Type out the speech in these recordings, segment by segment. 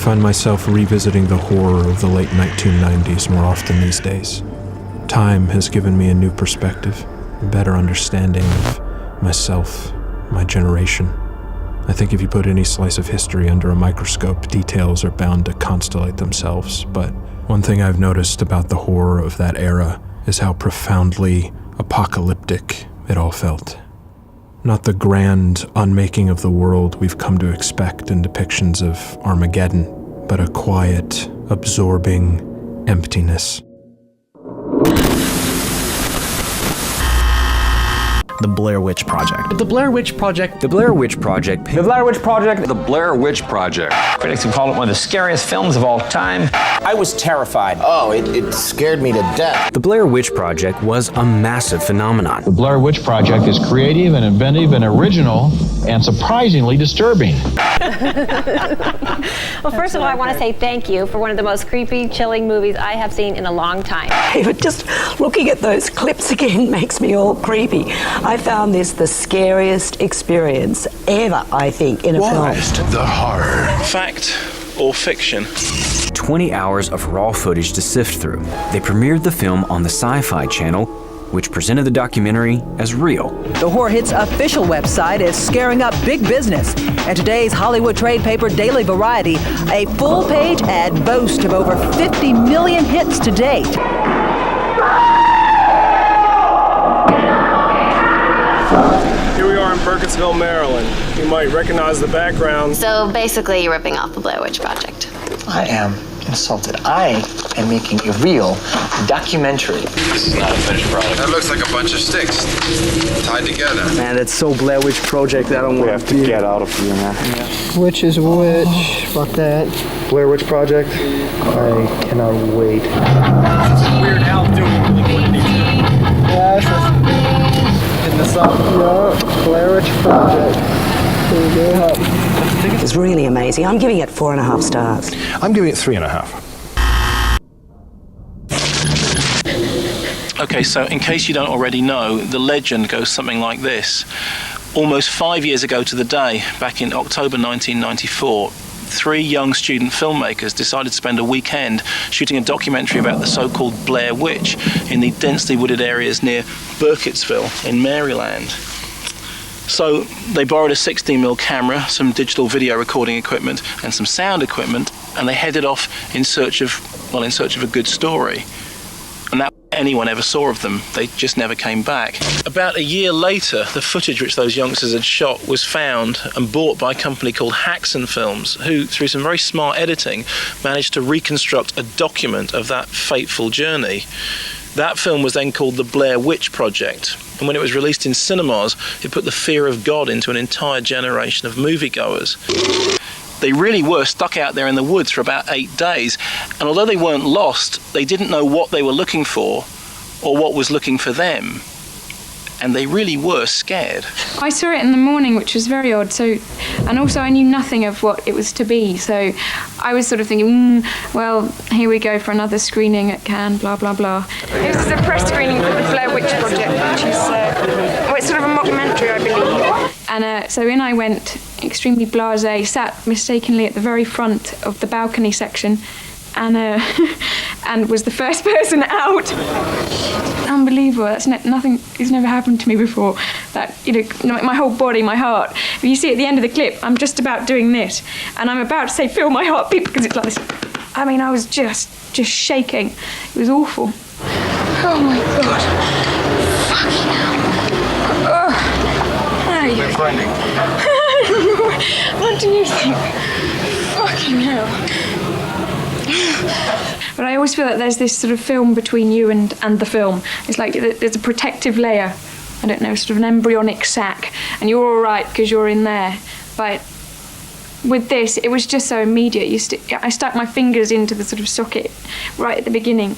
find myself revisiting the horror of the late 1990s more often these days. Time has given me a new perspective, a better understanding of myself, my generation. I think if you put any slice of history under a microscope, details are bound to constellate themselves. But one thing I've noticed about the horror of that era is how profoundly apocalyptic it all felt. Not the grand unmaking of the world we've come to expect in depictions of Armageddon, but a quiet, absorbing emptiness. The Blair Witch Project. The Blair Witch Project. The Blair Witch Project. The Blair Witch Project. The Blair Witch Project. Critics have called it one of the scariest films of all time. I was terrified. Oh, it scared me to death. The Blair Witch Project was a massive phenomenon. The Blair Witch Project is creative and inventive and original and surprisingly disturbing. Well, first of all, I want to say thank you for one of the most creepy, chilling movies I have seen in a long time. But just looking at those clips again makes me all creepy. I found this the scariest experience ever, I think, in a film. The horror. Fact or fiction? 20 hours of raw footage to sift through. They premiered the film on the Sci-Fi Channel, which presented the documentary as real. The Horror Hits official website is scaring up big business. And today's Hollywood trade paper, Daily Variety, a full-page ad boasts of over 50 million hits to date. Here we are in Burkittsville, Maryland. You might recognize the background. So basically, you're ripping off the Blair Witch Project. I am insulted. I am making a real documentary. This is not a finished product. That looks like a bunch of sticks tied together. Man, that's so Blair Witch Project. I don't want to get out of here, man. Yeah. Witch is witch. Fuck that. Blair Witch Project. I cannot wait. This is Weird Al doing really good these In the sun. Yeah, Blair Witch Project. There you go. It's really amazing. I'm giving it 4.5 stars. I'm giving it 3.5. Okay, so in case you don't already know, the legend goes something like this. Almost 5 years ago to the day, back in October 1994, 3 young student filmmakers decided to spend a weekend shooting a documentary about the so-called Blair Witch in the densely wooded areas near Burkittsville in Maryland. So they borrowed a 16mm camera, some digital video recording equipment and some sound equipment, and they headed off in search of a good story. And that anyone ever saw of them. They just never came back. About a year later, the footage which those youngsters had shot was found and bought by a company called Haxon Films, who, through some very smart editing, managed to reconstruct a document of that fateful journey. That film was then called The Blair Witch Project, and when it was released in cinemas, it put the fear of God into an entire generation of moviegoers. They really were stuck out there in the woods for about 8 days, and although they weren't lost, they didn't know what they were looking for or what was looking for them, and they really were scared. I saw it in the morning, which was very odd, and also I knew nothing of what it was to be, so I was sort of thinking, well, here we go for another screening at Cannes, blah, blah, blah. This is a press screening for the Blair Witch Project, which is, it's sort of a mockumentary, I believe. And so in I went, extremely blasé, sat mistakenly at the very front of the balcony section, and and was the first person out. Unbelievable. That's nothing. It's never happened to me before. That, my whole body, my heart. If you see at the end of the clip, I'm just about doing this, and I'm about to say feel my heartbeat because it's like this. I mean, I was just shaking. It was awful. Oh my God. Fucking hell. What do you think? Fucking hell. But I always feel that there's this sort of film between you and the film. It's like there's a protective layer. I don't know, sort of an embryonic sac, and you're all right because you're in there. But with this, it was just so immediate. I stuck my fingers into the sort of socket right at the beginning,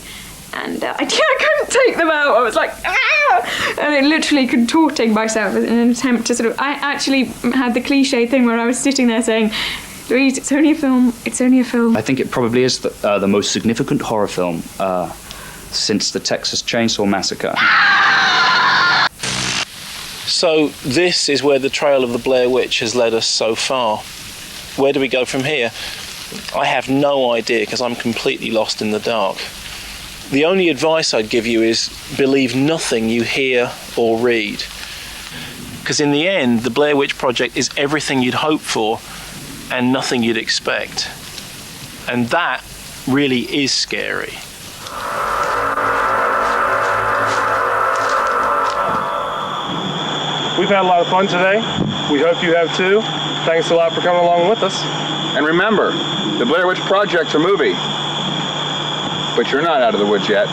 and I couldn't take them out. I was like, ah! And it literally contorting myself in an attempt to sort of. I actually had the cliche thing where I was sitting there saying, Louise, it's only a film. It's only a film. I think it probably is the most significant horror film since the Texas Chainsaw Massacre. So this is where the trail of the Blair Witch has led us so far. Where do we go from here? I have no idea because I'm completely lost in the dark. The only advice I'd give you is believe nothing you hear or read. Because in the end, the Blair Witch Project is everything you'd hope for and nothing you'd expect. And that really is scary. We've had a lot of fun today. We hope you have too. Thanks a lot for coming along with us. And remember, the Blair Witch Project's a movie. But you're not out of the woods yet.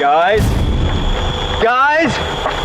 Guys? Guys?